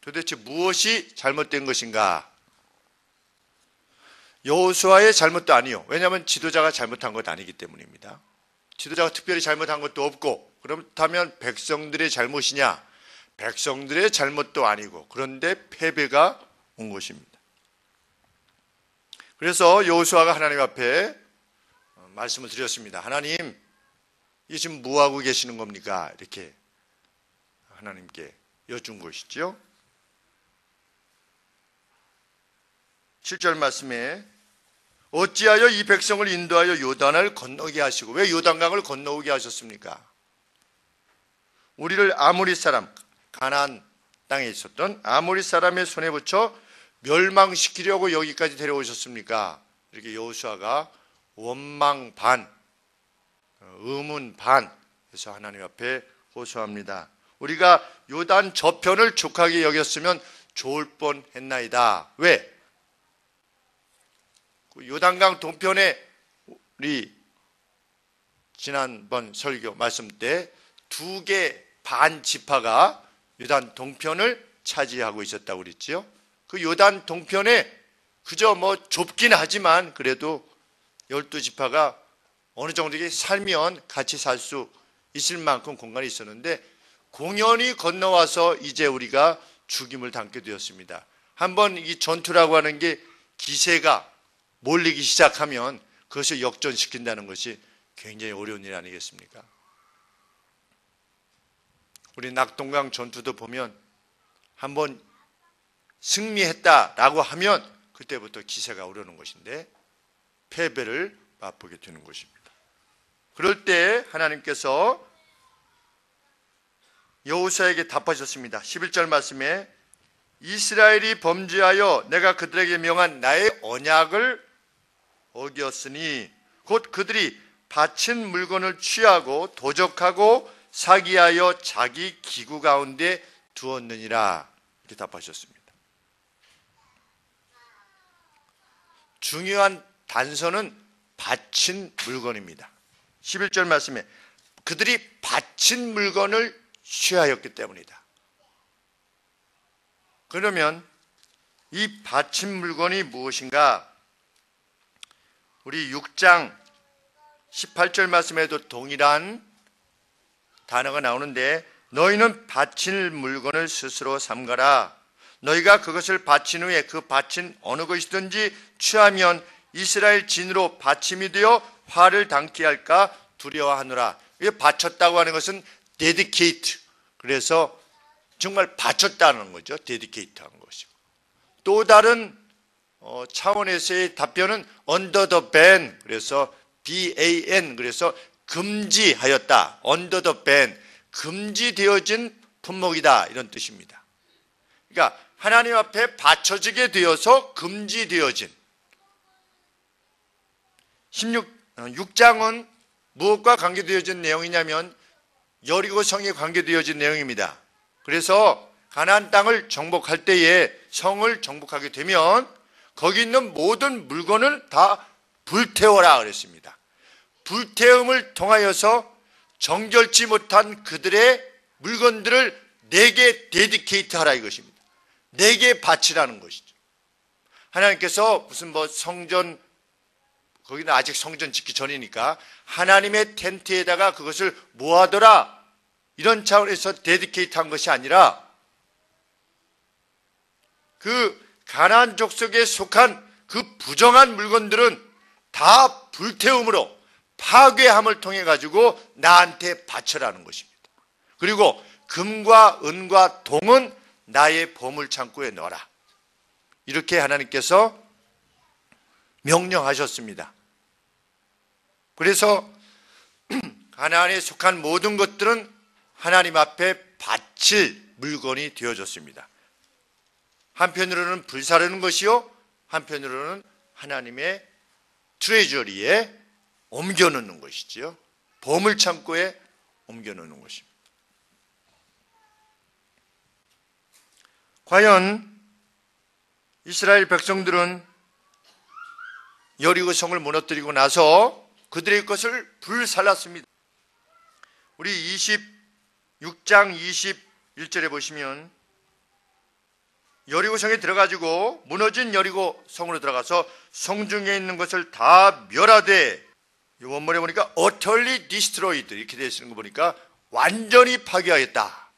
도대체 무엇이 잘못된 것인가? 여호수아의 잘못도 아니요. 왜냐하면 지도자가 잘못한 것 아니기 때문입니다. 지도자가 특별히 잘못한 것도 없고, 그렇다면 백성들의 잘못이냐? 백성들의 잘못도 아니고, 그런데 패배가 온 것입니다. 그래서 여호수아가 하나님 앞에 말씀을 드렸습니다. 하나님, 이 지금 뭐하고 계시는 겁니까? 이렇게 하나님께 여쭌 것이죠. 7절 말씀에 어찌하여 이 백성을 인도하여 요단을 건너게 하시고, 왜 요단강을 건너오게 하셨습니까? 우리를 아모리 사람, 가나안 땅에 있었던 아모리 사람의 손에 붙여 멸망시키려고 여기까지 데려오셨습니까? 이렇게 여호수아가 원망 반, 의문 반 해서 하나님 앞에 호소합니다. 우리가 요단 저편을 족하게 여겼으면 좋을 뻔했나이다. 왜? 요단강 동편에 우리 지난번 설교 말씀 때 2개 반 지파가 요단 동편을 차지하고 있었다고 그랬지요. 그 요단 동편에 그저 좁긴 하지만 그래도 12지파가 어느 정도 살면 같이 살 수 있을 만큼 공간이 있었는데, 공연히 건너와서 이제 우리가 죽임을 당게 되었습니다. 한번 이 전투라고 하는 게 기세가 몰리기 시작하면 그것을 역전시킨다는 것이 굉장히 어려운 일 아니겠습니까? 우리 낙동강 전투도 보면 한번 승리했다라고 하면 그때부터 기세가 오르는 것인데 패배를 맛보게 되는 것입니다. 그럴 때 하나님께서 여호수아에게 답하셨습니다. 11절 말씀에 이스라엘이 범죄하여 내가 그들에게 명한 나의 언약을 어겼으니 곧 그들이 바친 물건을 취하고 도적하고 사기하여 자기 기구 가운데 두었느니라. 이렇게 답하셨습니다. 중요한 단서는 바친 물건입니다. 11절 말씀에 그들이 바친 물건을 취하였기 때문이다. 그러면 이 바친 물건이 무엇인가? 우리 6장 18절 말씀에도 동일한 단어가 나오는데, 너희는 바칠 물건을 스스로 삼가라. 너희가 그것을 바친 후에 그 바친 어느 것이든지 취하면 이스라엘 진으로 바침이 되어 화를 당케 할까 두려워하노라. 이게 바쳤다고 하는 것은 dedicate, 그래서 정말 바쳤다는 거죠. dedicate 한 것이고, 또 다른 차원에서의 답변은 under the ban, 그래서 ban, 그래서 금지하였다. under the ban, 금지되어진 품목이다, 이런 뜻입니다. 그러니까 하나님 앞에 바쳐지게 되어서 금지되어진. 6장은 무엇과 관계되어진 내용이냐면 여리고성에 관계되어진 내용입니다. 그래서 가나안 땅을 정복할 때에 성을 정복하게 되면 거기 있는 모든 물건을 다 불태워라 그랬습니다. 불태움을 통하여서 정결치 못한 그들의 물건들을 내게 데디케이트 하라 이것입니다. 내게 바치라는 것이죠. 하나님께서 무슨 성전, 거기는 아직 성전 짓기 전이니까 하나님의 텐트에다가 그것을 모아둬라, 이런 차원에서 데디케이트 한 것이 아니라 그 가나안 족속에 속한 그 부정한 물건들은 다 불태움으로 파괴함을 통해 가지고 나한테 바쳐라는 것입니다. 그리고 금과 은과 동은 나의 보물 창고에 넣어라. 이렇게 하나님께서 명령하셨습니다. 그래서 가나안에 속한 모든 것들은 하나님 앞에 바칠 물건이 되어졌습니다. 한편으로는 불사르는 것이요, 한편으로는 하나님의 트레저리에 옮겨놓는 것이지요. 보물창고에 옮겨놓는 것입니다. 과연 이스라엘 백성들은 여리고성을 무너뜨리고 나서 그들의 것을 불살랐습니다. 우리 26장 21절에 보시면 여리고성에 들어가지고 무너진 여리고성으로 들어가서 성중에 있는 것을 다 멸하되, 이 원문에 보니까 utterly destroyed 이렇게 되어 있는 거 보니까 완전히 파괴하겠다.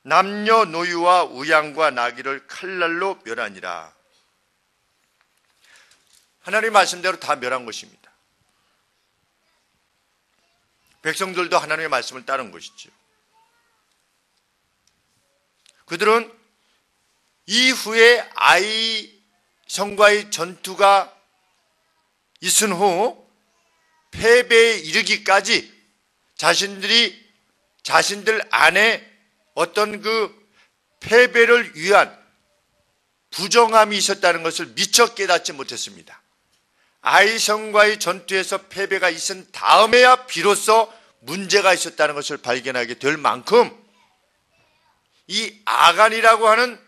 남녀노유와 우양과 나귀를 칼날로 멸하니라. 하나님 말씀대로 다 멸한 것입니다. 백성들도 하나님의 말씀을 따른 것이죠. 그들은 이후에 아이 성과의 전투가 있은 후 패배에 이르기까지 자신들 안에 어떤 그 패배를 위한 부정함이 있었다는 것을 미처 깨닫지 못했습니다. 아이성과의 전투에서 패배가 있은 다음에야 비로소 문제가 있었다는 것을 발견하게 될 만큼 이 아간이라고 하는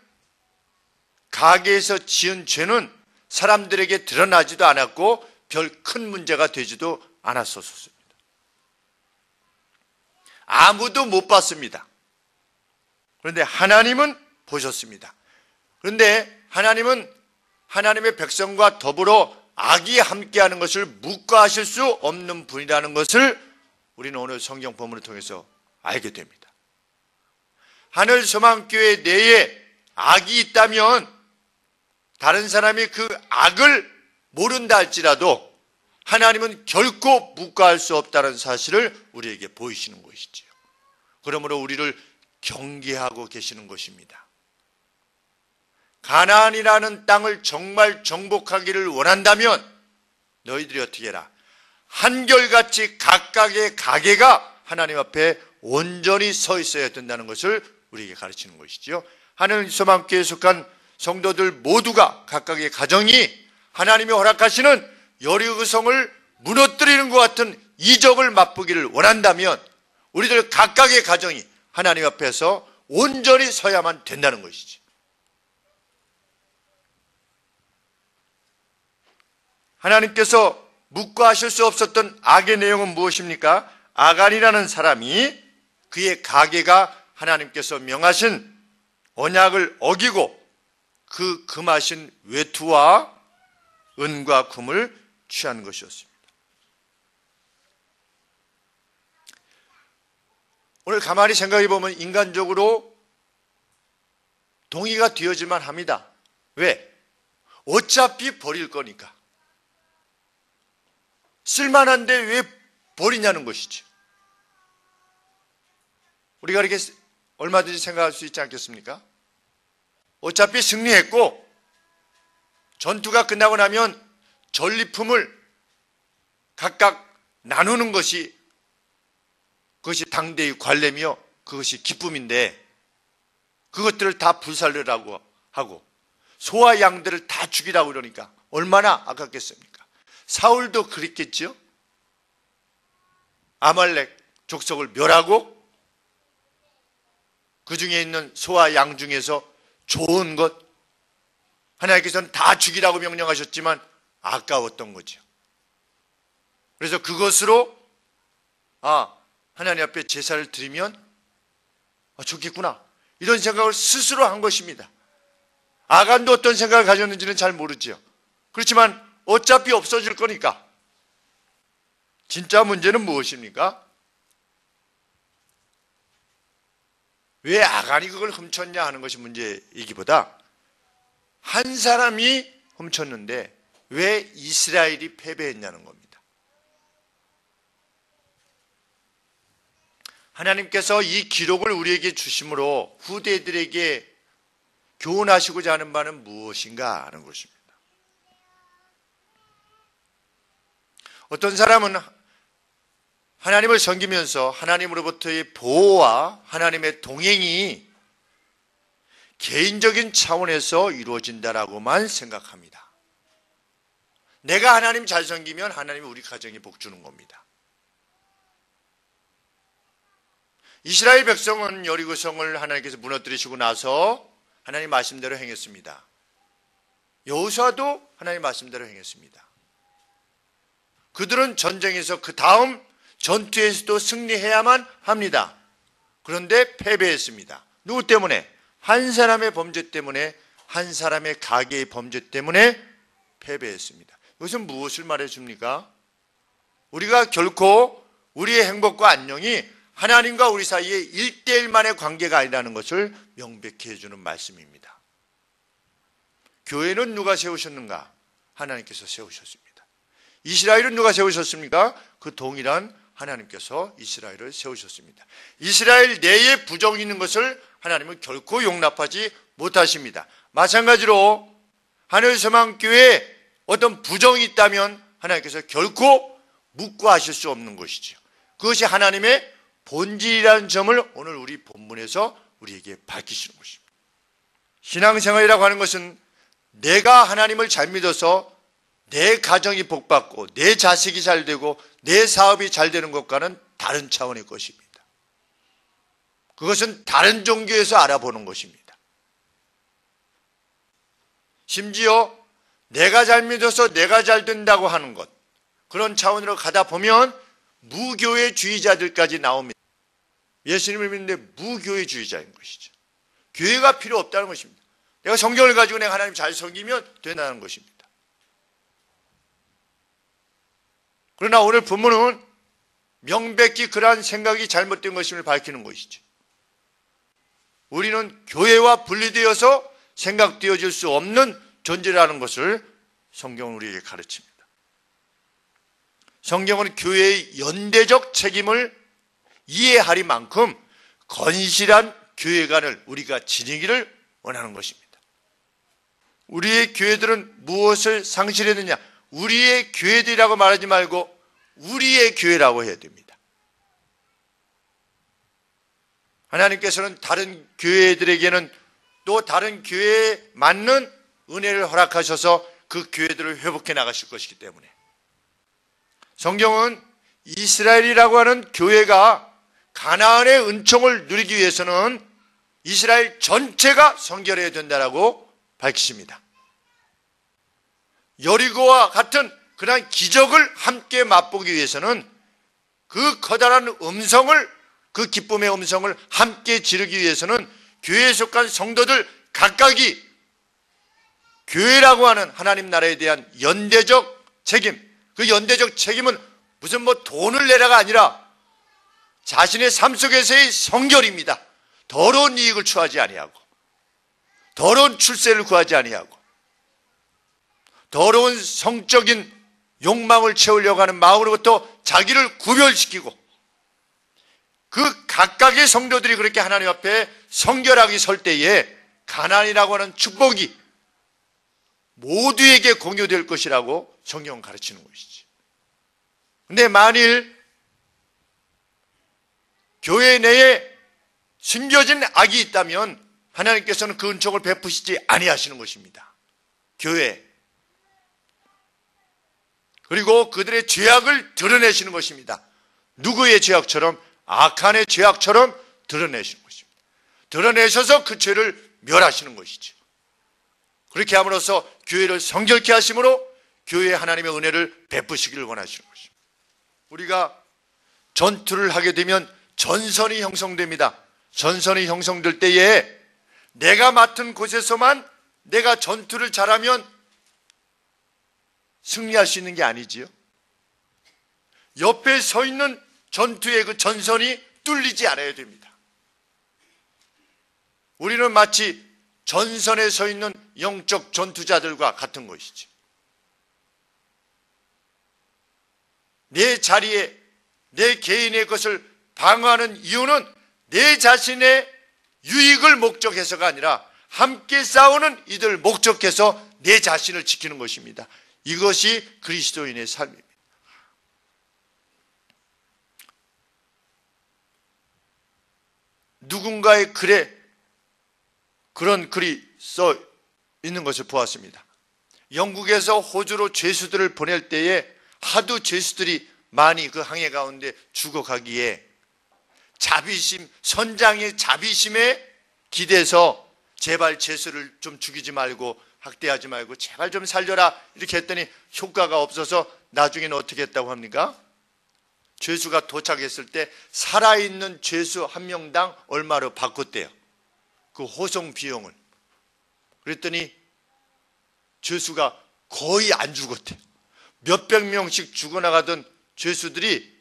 가게에서 지은 죄는 사람들에게 드러나지도 않았고 별 큰 문제가 되지도 않았었습니다. 아무도 못 봤습니다. 그런데 하나님은 보셨습니다. 그런데 하나님은 하나님의 백성과 더불어 악이 함께하는 것을 묵과하실 수 없는 분이라는 것을 우리는 오늘 성경 본문을 통해서 알게 됩니다. 하늘소망교회 내에 악이 있다면 다른 사람이 그 악을 모른다 할지라도 하나님은 결코 묵과할 수 없다는 사실을 우리에게 보이시는 것이지요. 그러므로 우리를 경계하고 계시는 것입니다. 가나안이라는 땅을 정말 정복하기를 원한다면 너희들이 어떻게 해라? 한결같이 각각의 가게가 하나님 앞에 온전히 서 있어야 된다는 것을 우리에게 가르치는 것이지요. 하늘소망교회에 속한 성도들 모두가 각각의 가정이 하나님이 허락하시는 여리고성을 무너뜨리는 것 같은 이적을 맛보기를 원한다면 우리들 각각의 가정이 하나님 앞에서 온전히 서야만 된다는 것이지. 하나님께서 묵과하실 수 없었던 악의 내용은 무엇입니까? 아간이라는 사람이 그의 가게가 하나님께서 명하신 언약을 어기고 그 금하신 외투와 은과 금을 취한 것이었습니다. 오늘 가만히 생각해 보면 인간적으로 동의가 되어질만 합니다. 왜? 어차피 버릴 거니까. 쓸만한데 왜 버리냐는 것이지. 우리가 이렇게 얼마든지 생각할 수 있지 않겠습니까? 어차피 승리했고 전투가 끝나고 나면 전리품을 각각 나누는 것이 그것이 당대의 관례며 그것이 기쁨인데 그것들을 다 불살르라고 하고 소와 양들을 다 죽이라고 그러니까 얼마나 아깝겠습니까? 사울도 그랬겠죠? 아말렉 족속을 멸하고 그 중에 있는 소와 양 중에서 좋은 것 하나님께서는 다 죽이라고 명령하셨지만 아까웠던 거죠. 그래서 그것으로 하나님 앞에 제사를 드리면 좋겠구나 이런 생각을 스스로 한 것입니다. 아간도 어떤 생각을 가졌는지는 잘 모르죠. 그렇지만 어차피 없어질 거니까. 진짜 문제는 무엇입니까? 왜 아간이 그걸 훔쳤냐 하는 것이 문제이기보다 한 사람이 훔쳤는데 왜 이스라엘이 패배했냐는 겁니다. 하나님께서 이 기록을 우리에게 주심으로 후대들에게 교훈하시고자 하는 바는 무엇인가 하는 것입니다. 어떤 사람은 하나님을 섬기면서 하나님으로부터의 보호와 하나님의 동행이 개인적인 차원에서 이루어진다라고만 생각합니다. 내가 하나님 잘 섬기면 하나님이 우리 가정에 복 주는 겁니다. 이스라엘 백성은 여리고성을 하나님께서 무너뜨리시고 나서 하나님 말씀대로 행했습니다. 여호수아도 하나님 말씀대로 행했습니다. 그들은 전쟁에서 그 다음 전투에서도 승리해야만 합니다. 그런데 패배했습니다. 누구 때문에? 한 사람의 범죄 때문에, 한 사람의 가게의 범죄 때문에 패배했습니다. 이것은 무엇을 말해줍니까? 우리가 결코 우리의 행복과 안녕이 하나님과 우리 사이에 1대1만의 관계가 아니라는 것을 명백히 해주는 말씀입니다. 교회는 누가 세우셨는가? 하나님께서 세우셨습니다. 이스라엘은 누가 세우셨습니까? 그 동일한 하나님께서 이스라엘을 세우셨습니다. 이스라엘 내에 부정이 있는 것을 하나님은 결코 용납하지 못하십니다. 마찬가지로 하늘소망교회에 어떤 부정이 있다면 하나님께서 결코 묵과하실 수 없는 것이죠. 그것이 하나님의 본질이라는 점을 오늘 우리 본문에서 우리에게 밝히시는 것입니다. 신앙생활이라고 하는 것은 내가 하나님을 잘 믿어서 내 가정이 복받고 내 자식이 잘 되고 내 사업이 잘 되는 것과는 다른 차원의 것입니다. 그것은 다른 종교에서 알아보는 것입니다. 심지어 내가 잘 믿어서 내가 잘 된다고 하는 것, 그런 차원으로 가다 보면 무교회주의자들까지 나옵니다. 예수님을 믿는데 무교회주의자인 것이죠. 교회가 필요 없다는 것입니다. 내가 성경을 가지고 내가 하나님 잘 섬기면 된다는 것입니다. 그러나 오늘 본문은 명백히 그러한 생각이 잘못된 것임을 밝히는 것이죠. 우리는 교회와 분리되어서 생각되어질 수 없는 존재라는 것을 성경은 우리에게 가르칩니다. 성경은 교회의 연대적 책임을 이해하리만큼 건실한 교회관을 우리가 지니기를 원하는 것입니다. 우리의 교회들은 무엇을 상실했느냐? 우리의 교회들이라고 말하지 말고 우리의 교회라고 해야 됩니다. 하나님께서는 다른 교회들에게는 또 다른 교회에 맞는 은혜를 허락하셔서 그 교회들을 회복해 나가실 것이기 때문에 성경은 이스라엘이라고 하는 교회가 가나안의 은총을 누리기 위해서는 이스라엘 전체가 성결해야 된다라고 밝히십니다. 여리고와 같은 그러한 기적을 함께 맛보기 위해서는 그 커다란 음성을, 그 기쁨의 음성을 함께 지르기 위해서는 교회에 속한 성도들 각각이 교회라고 하는 하나님 나라에 대한 연대적 책임, 그 연대적 책임은 무슨 돈을 내라가 아니라 자신의 삶 속에서의 성결입니다. 더러운 이익을 추하지 아니하고, 더러운 출세를 구하지 아니하고, 더러운 성적인 욕망을 채우려고 하는 마음으로부터 자기를 구별시키고, 그 각각의 성도들이 그렇게 하나님 앞에 성결하게 설 때에 가난이라고 하는 축복이 모두에게 공유될 것이라고 성경은 가르치는 것이지. 그런데 만일 교회 내에 숨겨진 악이 있다면 하나님께서는 그 은총을 베푸시지 아니하시는 것입니다. 교회. 그리고 그들의 죄악을 드러내시는 것입니다. 누구의 죄악처럼? 악한의 죄악처럼 드러내시는 것입니다. 드러내셔서 그 죄를 멸하시는 것이죠. 그렇게 함으로써 교회를 성결케 하심으로 교회에 하나님의 은혜를 베푸시기를 원하시는 것입니다. 우리가 전투를 하게 되면 전선이 형성됩니다. 전선이 형성될 때에 내가 맡은 곳에서만 내가 전투를 잘하면 승리할 수 있는 게 아니지요. 옆에 서 있는 전투의 그 전선이 뚫리지 않아야 됩니다. 우리는 마치 전선에 서 있는 영적 전투자들과 같은 것이지. 내 자리에 내 개인의 것을 방어하는 이유는 내 자신의 유익을 목적해서가 아니라 함께 싸우는 이들 목적해서 내 자신을 지키는 것입니다. 이것이 그리스도인의 삶입니다. 누군가의 글에 그런 글이 써 있는 것을 보았습니다. 영국에서 호주로 죄수들을 보낼 때에 하도 죄수들이 많이 그 항해 가운데 죽어가기에 자비심, 선장의 자비심에 기대서 제발 죄수를 좀 죽이지 말고 학대하지 말고 제발 좀 살려라 이렇게 했더니 효과가 없어서 나중에는 어떻게 했다고 합니까? 죄수가 도착했을 때 살아있는 죄수 한 명당 얼마로 바꿨대요? 그 호송 비용을. 그랬더니 죄수가 거의 안 죽었대. 몇백 명씩 죽어나가던 죄수들이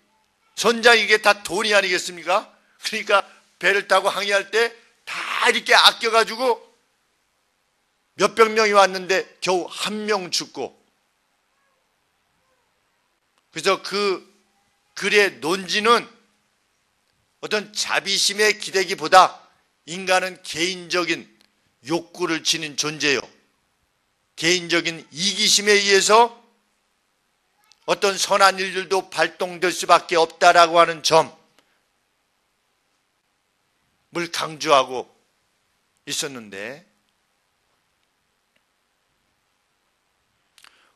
선장, 이게 다 돈이 아니겠습니까? 그러니까 배를 타고 항해할 때 다 이렇게 아껴가지고 몇백 명이 왔는데 겨우 한 명 죽고. 그래서 그 글의 논지는 어떤 자비심에 기대기보다 인간은 개인적인 욕구를 지닌 존재요, 개인적인 이기심에 의해서 어떤 선한 일들도 발동될 수밖에 없다라고 하는 점을 강조하고 있었는데,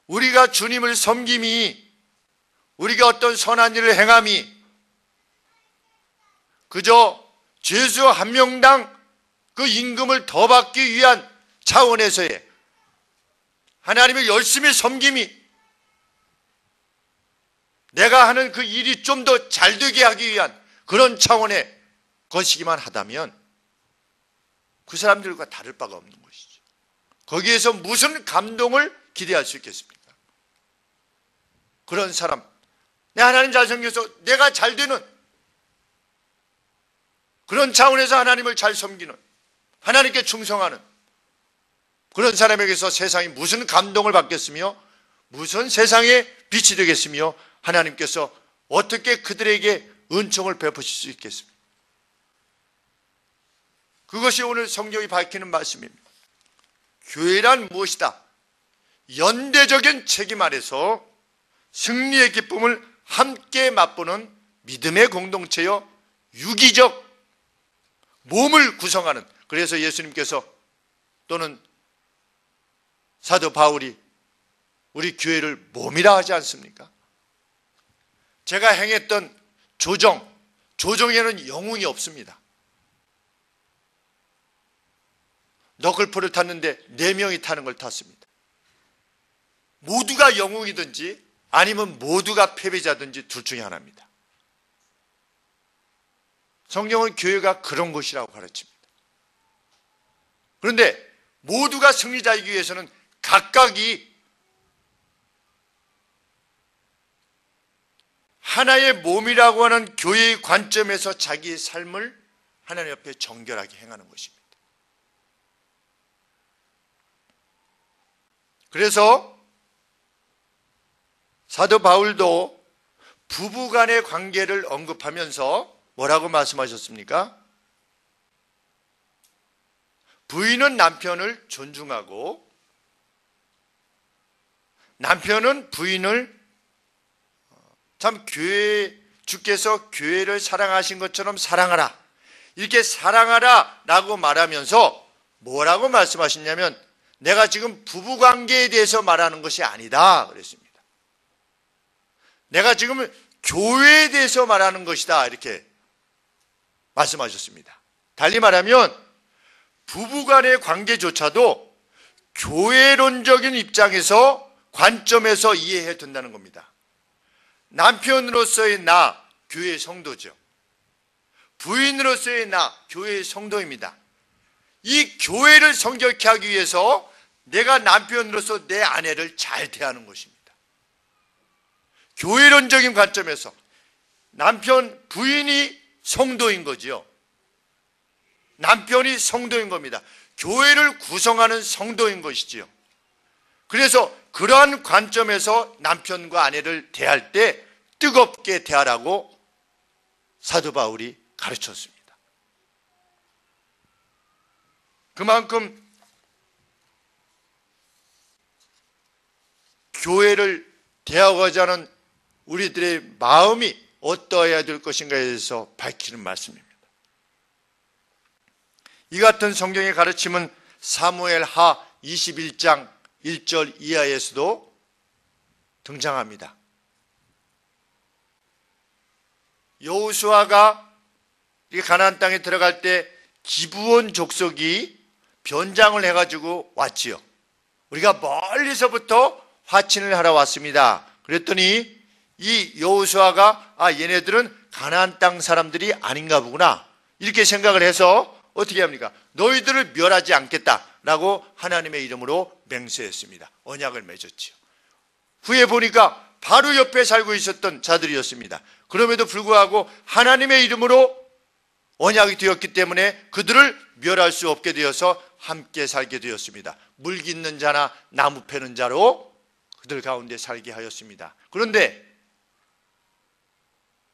우리가 주님을 섬김이, 우리가 어떤 선한 일을 행함이 그저 죄수 한 명당 그 임금을 더 받기 위한 차원에서의 하나님을 열심히 섬김이, 내가 하는 그 일이 좀 더 잘되게 하기 위한 그런 차원의 것이기만 하다면 그 사람들과 다를 바가 없는 것이죠. 거기에서 무슨 감동을 기대할 수 있겠습니까? 그런 사람, 내 하나님 잘 섬겨서 내가 잘 되는 그런 차원에서 하나님을 잘 섬기는, 하나님께 충성하는 그런 사람에게서 세상이 무슨 감동을 받겠으며 무슨 세상의 빛이 되겠으며 하나님께서 어떻게 그들에게 은총을 베푸실 수 있겠습니까? 그것이 오늘 성경이 밝히는 말씀입니다. 교회란 무엇이다? 연대적인 책임 아래서 승리의 기쁨을 함께 맛보는 믿음의 공동체여 유기적 몸을 구성하는, 그래서 예수님께서 또는 사도 바울이 우리 교회를 몸이라 하지 않습니까? 제가 행했던 조정에는 영웅이 없습니다. 너클풀을 탔는데 4명이 타는 걸 탔습니다. 모두가 영웅이든지 아니면 모두가 패배자든지 둘 중에 하나입니다. 성경은 교회가 그런 곳이라고 가르칩니다. 그런데 모두가 승리자이기 위해서는 각각이 하나의 몸이라고 하는 교회의 관점에서 자기의 삶을 하나님 앞에 정결하게 행하는 것입니다. 그래서 사도 바울도 부부간의 관계를 언급하면서 뭐라고 말씀하셨습니까? 부인은 남편을 존중하고 남편은 부인을, 참 주께서 교회를 사랑하신 것처럼 사랑하라, 이렇게 사랑하라 라고 말하면서 뭐라고 말씀하셨냐면, 내가 지금 부부관계에 대해서 말하는 것이 아니다 그랬습니다. 내가 지금 교회에 대해서 말하는 것이다, 이렇게 말씀하셨습니다. 달리 말하면 부부간의 관계조차도 교회론적인 입장에서, 관점에서 이해해야 된다는 겁니다. 남편으로서의 나, 교회의 성도죠. 부인으로서의 나, 교회의 성도입니다. 이 교회를 성결케 하기 위해서 내가 남편으로서 내 아내를 잘 대하는 것입니다. 교회론적인 관점에서 남편, 부인이 성도인 거지요. 남편이 성도인 겁니다. 교회를 구성하는 성도인 것이지요. 그래서 그러한 관점에서 남편과 아내를 대할 때 뜨겁게 대하라고 사도 바울이 가르쳤습니다. 그만큼 교회를 대하고자 하는 우리들의 마음이 어떠해야 될 것인가에 대해서 밝히는 말씀입니다. 이 같은 성경의 가르침은 사무엘하 21장 1절 이하에서도 등장합니다. 여호수아가 가나안 땅에 들어갈 때 기브온 족속이 변장을 해가지고 왔지요. 우리가 멀리서부터 화친을 하러 왔습니다. 그랬더니 이 여호수아가 얘네들은 가나안 땅 사람들이 아닌가 보구나, 이렇게 생각을 해서 어떻게 합니까? 너희들을 멸하지 않겠다라고 하나님의 이름으로 맹세했습니다. 언약을 맺었지요. 후에 보니까 바로 옆에 살고 있었던 자들이었습니다. 그럼에도 불구하고 하나님의 이름으로 언약이 되었기 때문에 그들을 멸할 수 없게 되어서 함께 살게 되었습니다. 물 깃는 자나 나무 패는 자로 그들 가운데 살게 하였습니다. 그런데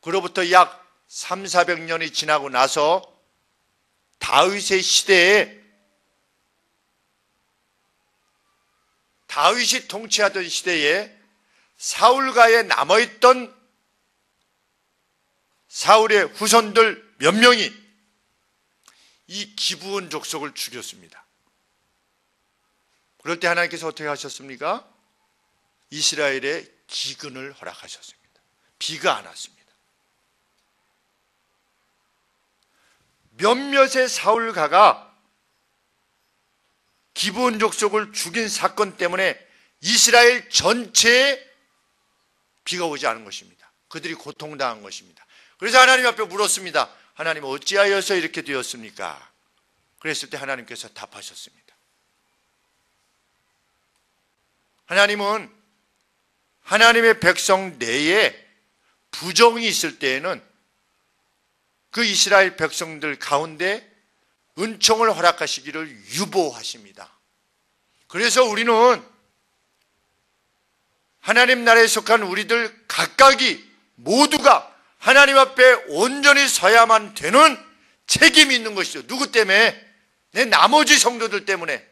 그로부터 약 300~400년이 지나고 나서 다윗의 시대에, 다윗이 통치하던 시대에 사울가에 남아있던 사울의 후손들 몇 명이 이 기브온 족속을 죽였습니다. 그럴 때 하나님께서 어떻게 하셨습니까? 이스라엘에 기근을 허락하셨습니다. 비가 안 왔습니다. 몇몇의 사울가가 기브온 족속을 죽인 사건 때문에 이스라엘 전체에 비가 오지 않은 것입니다. 그들이 고통당한 것입니다. 그래서 하나님 앞에 물었습니다. 하나님, 어찌하여서 이렇게 되었습니까? 그랬을 때 하나님께서 답하셨습니다. 하나님은 하나님의 백성 내에 부정이 있을 때에는 그 이스라엘 백성들 가운데 은총을 허락하시기를 유보하십니다. 그래서 우리는 하나님 나라에 속한 우리들 각각이 모두가 하나님 앞에 온전히 서야만 되는 책임이 있는 것이죠. 누구 때문에? 내 나머지 성도들 때문에.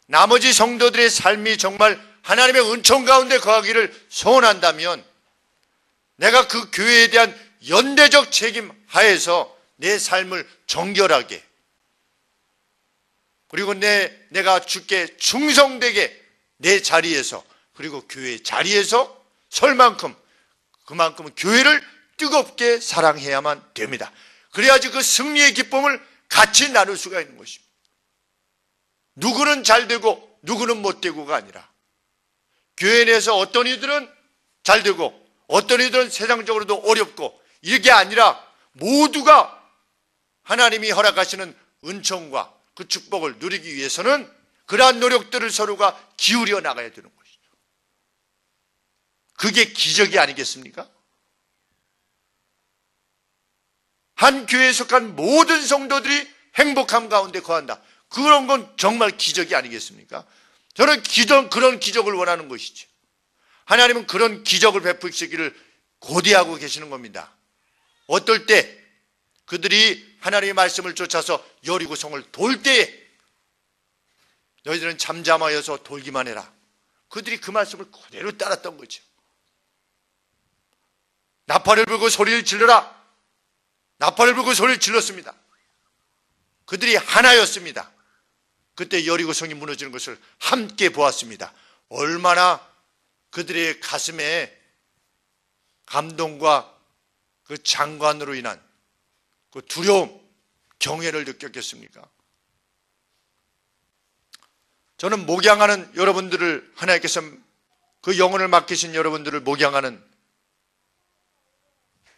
나머지 성도들의 삶이 정말 하나님의 은총 가운데 거하기를 소원한다면 내가 그 교회에 대한 연대적 책임 하에서 내 삶을 정결하게, 그리고 내가 주께 충성되게 내 자리에서, 그리고 교회의 자리에서 설 만큼 그만큼 교회를 뜨겁게 사랑해야만 됩니다. 그래야지 그 승리의 기쁨을 같이 나눌 수가 있는 것입니다. 누구는 잘 되고 누구는 못 되고가 아니라 교회 내에서 어떤 이들은 잘 되고 어떤 이들은 세상적으로도 어렵고 이게 아니라 모두가 하나님이 허락하시는 은총과 그 축복을 누리기 위해서는 그러한 노력들을 서로가 기울여 나가야 되는 것이죠. 그게 기적이 아니겠습니까? 한 교회에 속한 모든 성도들이 행복함 가운데 거한다. 그런 건 정말 기적이 아니겠습니까? 저는 그런 기적을 원하는 것이죠. 하나님은 그런 기적을 베푸시기를 고대하고 계시는 겁니다. 어떨 때 그들이 하나님의 말씀을 쫓아서 여리고성을 돌 때에 너희들은 잠잠하여서 돌기만 해라. 그들이 그 말씀을 그대로 따랐던 거죠. 나팔을 불고 소리를 질러라. 나팔을 불고 소리를 질렀습니다. 그들이 하나였습니다. 그때 여리고성이 무너지는 것을 함께 보았습니다. 얼마나 그들의 가슴에 감동과 그 장관으로 인한 그 두려움, 경외를 느꼈겠습니까? 저는 목양하는 여러분들을, 하나님께서 그 영혼을 맡기신 여러분들을 목양하는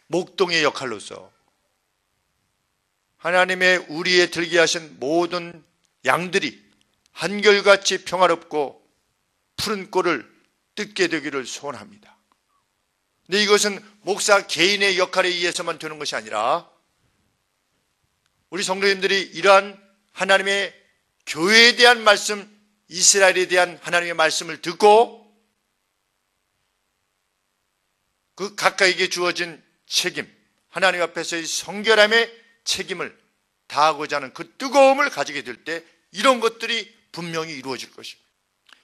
목동의 역할로서 하나님의 우리에 들게 하신 모든 양들이 한결같이 평화롭고 푸른 꼴을 뜯게 되기를 소원합니다. 근데 이것은 목사 개인의 역할에 의해서만 되는 것이 아니라 우리 성도님들이 이러한 하나님의 교회에 대한 말씀, 이스라엘에 대한 하나님의 말씀을 듣고 그 각각에게 주어진 책임, 하나님 앞에서의 성결함의 책임을 다하고자 하는 그 뜨거움을 가지게 될 때 이런 것들이 분명히 이루어질 것입니다.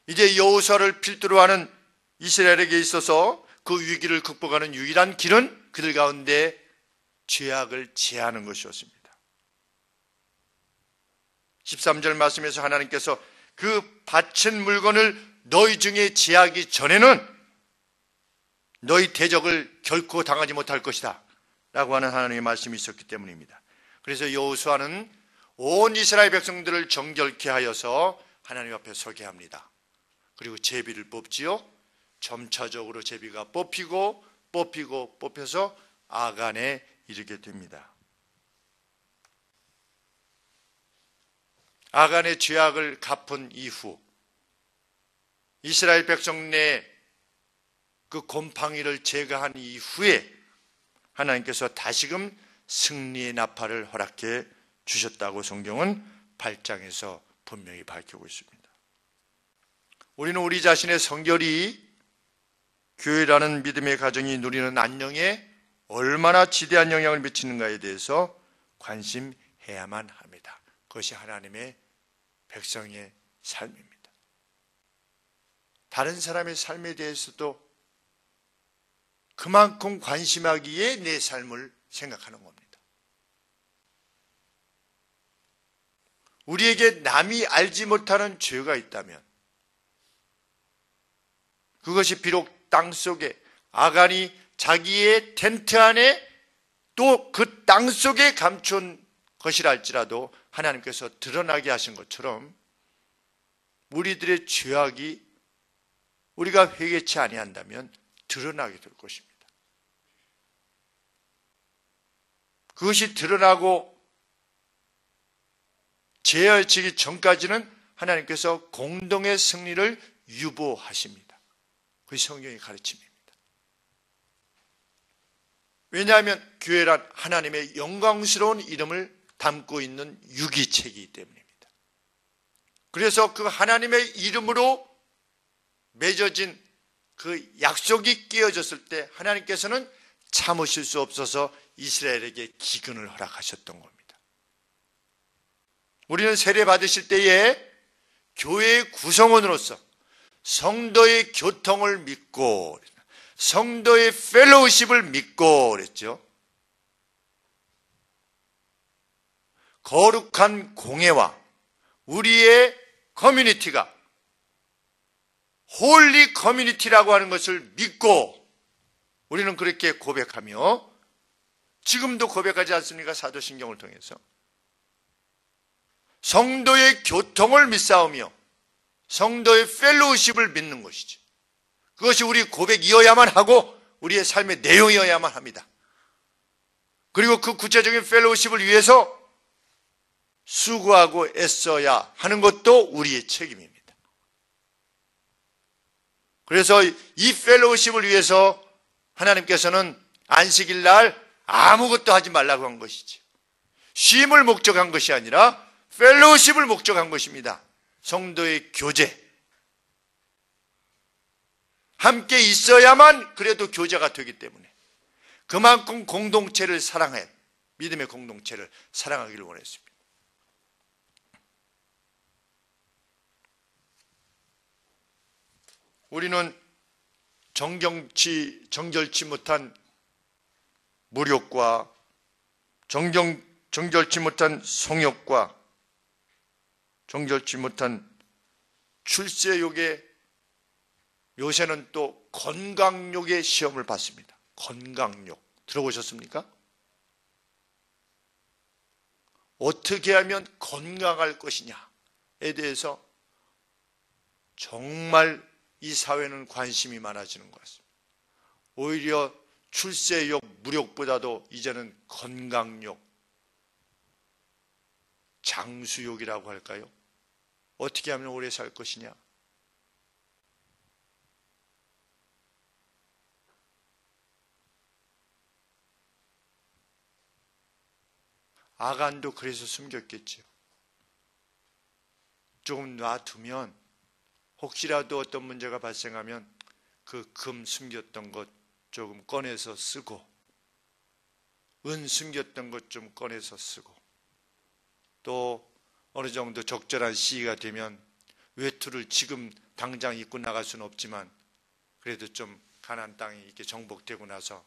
이제 여호수아를 필두로 하는 이스라엘에게 있어서 그 위기를 극복하는 유일한 길은 그들 가운데 죄악을 제하는 것이었습니다. 13절 말씀에서 하나님께서 그 바친 물건을 너희 중에 제하기 전에는 너희 대적을 결코 당하지 못할 것이다 라고 하는 하나님의 말씀이 있었기 때문입니다. 그래서 여호수아는 온 이스라엘 백성들을 정결케 하여서 하나님 앞에 서게 합니다. 그리고 제비를 뽑지요. 점차적으로 제비가 뽑혀서 아간에 이르게 됩니다. 아간의 죄악을 갚은 이후 이스라엘 백성 내 그 곰팡이를 제거한 이후에 하나님께서 다시금 승리의 나팔을 허락해 주셨다고 성경은 8장에서 분명히 밝히고 있습니다. 우리는 우리 자신의 성결이 교회라는 믿음의 가정이 누리는 안녕에 얼마나 지대한 영향을 미치는가에 대해서 관심해야만 합니다. 그것이 하나님의 백성의 삶입니다. 다른 사람의 삶에 대해서도 그만큼 관심하기에 내 삶을 생각하는 겁니다. 우리에게 남이 알지 못하는 죄가 있다면 그것이 비록 땅속에 아간이 자기의 텐트 안에 또 그 땅속에 감춘 것이라 할지라도 하나님께서 드러나게 하신 것처럼 우리들의 죄악이 우리가 회개치 아니한다면 드러나게 될 것입니다. 그것이 드러나고 제어치기 전까지는 하나님께서 공동의 승리를 유보하십니다. 그것이 성경의 가르침입니다. 왜냐하면 교회란 하나님의 영광스러운 이름을 담고 있는 유기체이기 때문입니다. 그래서 그 하나님의 이름으로 맺어진 그 약속이 끼어졌을 때 하나님께서는 참으실 수 없어서 이스라엘에게 기근을 허락하셨던 겁니다. 우리는 세례 받으실 때에 교회의 구성원으로서 성도의 교통을 믿고 성도의 펠로우십을 믿고 그랬죠. 거룩한 공예와 우리의 커뮤니티가 홀리 커뮤니티라고 하는 것을 믿고 우리는 그렇게 고백하며 지금도 고백하지 않습니까? 사도신경을 통해서 성도의 교통을 믿사오며 성도의 펠로우십을 믿는 것이죠. 그것이 우리 고백이어야만 하고 우리의 삶의 내용이어야만 합니다. 그리고 그 구체적인 펠로우십을 위해서 수고하고 애써야 하는 것도 우리의 책임입니다. 그래서 이 펠로우십을 위해서 하나님께서는 안식일 날 아무것도 하지 말라고 한 것이지. 쉼을 목적한 것이 아니라 펠로우십을 목적한 것입니다. 성도의 교제. 함께 있어야만 그래도 교제가 되기 때문에 그만큼 공동체를 사랑해 믿음의 공동체를 사랑하기를 원했습니다. 우리는 정결치 못한 무욕과 정결치 못한 성욕과 정결치 못한 출세욕에 요새는 또 건강욕의 시험을 받습니다. 건강욕 들어보셨습니까? 어떻게 하면 건강할 것이냐에 대해서 정말 이 사회는 관심이 많아지는 것 같습니다. 오히려 출세욕, 무욕보다도 이제는 건강욕, 장수욕이라고 할까요? 어떻게 하면 오래 살 것이냐? 아간도 그래서 숨겼겠지요. 조금 놔두면 혹시라도 어떤 문제가 발생하면 그 금 숨겼던 것 조금 꺼내서 쓰고 은 숨겼던 것 좀 꺼내서 쓰고 또 어느 정도 적절한 시기가 되면 외투를 지금 당장 입고 나갈 수는 없지만 그래도 좀 가나안 땅이 이렇게 정복되고 나서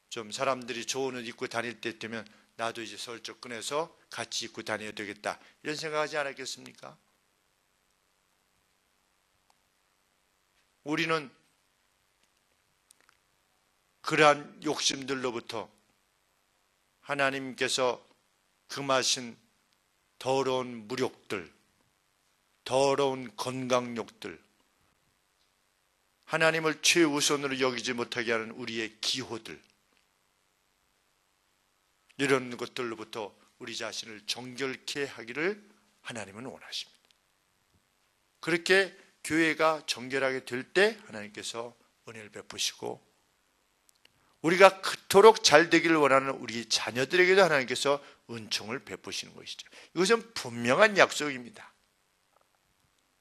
좀 사람들이 좋은 옷 입고 다닐 때 되면 나도 이제 슬쩍 꺼내서 같이 입고 다녀야 되겠다 이런 생각하지 않았겠습니까? 우리는 그러한 욕심들로부터 하나님께서 금하신 더러운 무욕들, 더러운 건강욕들, 하나님을 최우선으로 여기지 못하게 하는 우리의 기호들, 이런 것들로부터 우리 자신을 정결케 하기를 하나님은 원하십니다. 그렇게 교회가 정결하게 될 때 하나님께서 은혜를 베푸시고, 우리가 그토록 잘 되기를 원하는 우리 자녀들에게도 하나님께서 은총을 베푸시는 것이죠. 이것은 분명한 약속입니다.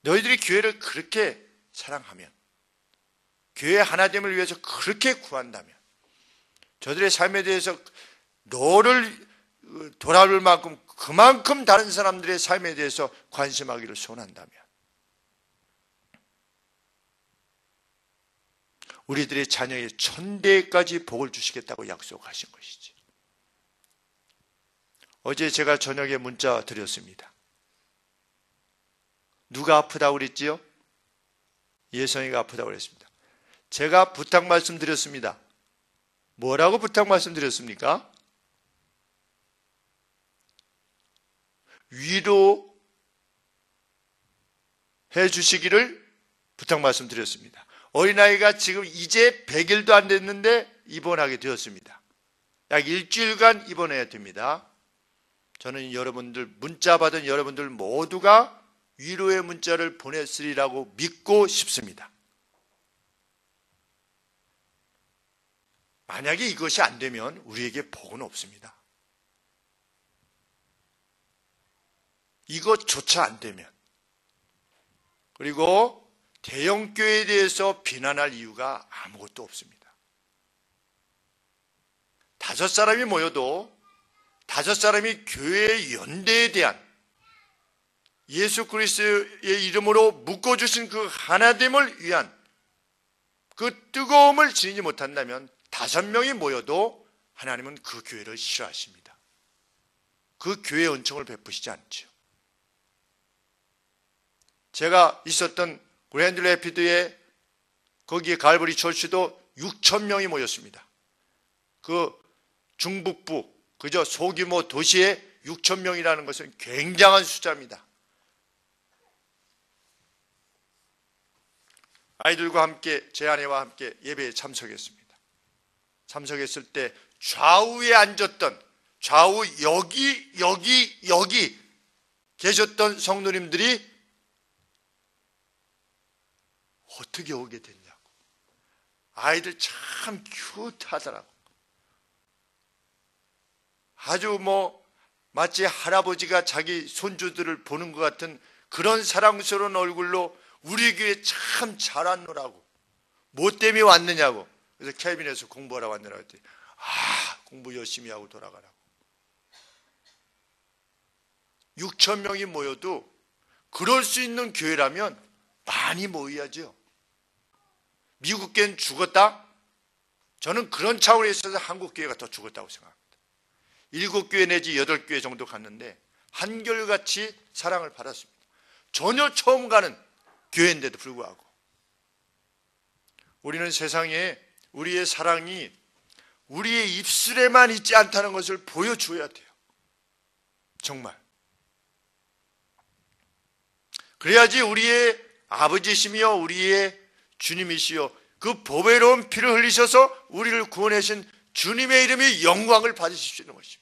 너희들이 교회를 그렇게 사랑하면, 교회 하나됨을 위해서 그렇게 구한다면, 저들의 삶에 대해서 너를 돌아볼 만큼 그만큼 다른 사람들의 삶에 대해서 관심하기를 소원한다면, 우리들의 자녀의 천대까지 복을 주시겠다고 약속하신 것이지. 어제 제가 저녁에 문자 드렸습니다. 누가 아프다고 그랬지요? 예성이가 아프다고 그랬습니다. 제가 부탁 말씀드렸습니다. 뭐라고 부탁 말씀드렸습니까? 위로해 주시기를 부탁 말씀드렸습니다. 어린아이가 지금 이제 100일도 안 됐는데 입원하게 되었습니다. 약 일주일간 입원해야 됩니다. 저는 여러분들, 문자 받은 여러분들 모두가 위로의 문자를 보냈으리라고 믿고 싶습니다. 만약에 이것이 안 되면 우리에게 복은 없습니다. 이것조차 안 되면, 그리고 대형교회에 대해서 비난할 이유가 아무것도 없습니다. 5사람이 모여도 5사람이 교회의 연대에 대한 예수 그리스도의 이름으로 묶어주신 그 하나됨을 위한 그 뜨거움을 지니지 못한다면 5명이 모여도 하나님은 그 교회를 싫어하십니다. 그 교회의 은총을 베푸시지 않죠. 제가 있었던 그랜드 레피드에 거기에 갈보리 철시도 6,000명이 모였습니다. 그 중북부 그저 소규모 도시에 6,000명이라는 것은 굉장한 숫자입니다. 아이들과 함께, 제 아내와 함께 예배에 참석했습니다. 참석했을 때 좌우에 앉았던, 좌우 여기 계셨던 성도님들이 어떻게 오게 됐냐고. 아이들 참 큐트하더라고. 아주 마치 할아버지가 자기 손주들을 보는 것 같은 그런 사랑스러운 얼굴로 우리 교회 참 잘 왔노라고. 뭐 때문에 왔느냐고. 그래서 캐빈에서 공부하러 왔느라고 했더니, 공부 열심히 하고 돌아가라고. 6,000명이 모여도 그럴 수 있는 교회라면 많이 모여야죠. 미국 교회는 죽었다? 저는 그런 차원에 있어서 한국 교회가 더 죽었다고 생각합니다. 7교회 내지 8교회 정도 갔는데 한결같이 사랑을 받았습니다. 전혀 처음 가는 교회인데도 불구하고 우리는 세상에 우리의 사랑이 우리의 입술에만 있지 않다는 것을 보여줘야 돼요. 정말. 그래야지 우리의 아버지시며 우리의 주님이시여 그 보배로운 피를 흘리셔서 우리를 구원하신 주님의 이름이 영광을 받으실 수 있는 것입니다.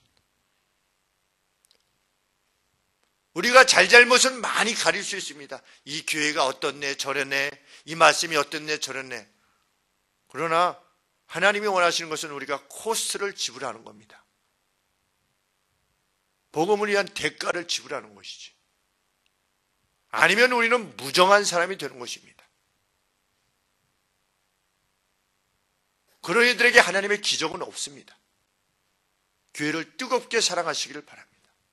우리가 잘잘못은 많이 가릴 수 있습니다. 이 교회가 어떻네 저랬네, 이 말씀이 어떻네 저랬네. 그러나 하나님이 원하시는 것은 우리가 코스트를 지불하는 겁니다. 복음을 위한 대가를 지불하는 것이지. 아니면 우리는 무정한 사람이 되는 것입니다. 그런 이들에게 하나님의 기적은 없습니다. 교회를 뜨겁게 사랑하시기를 바랍니다.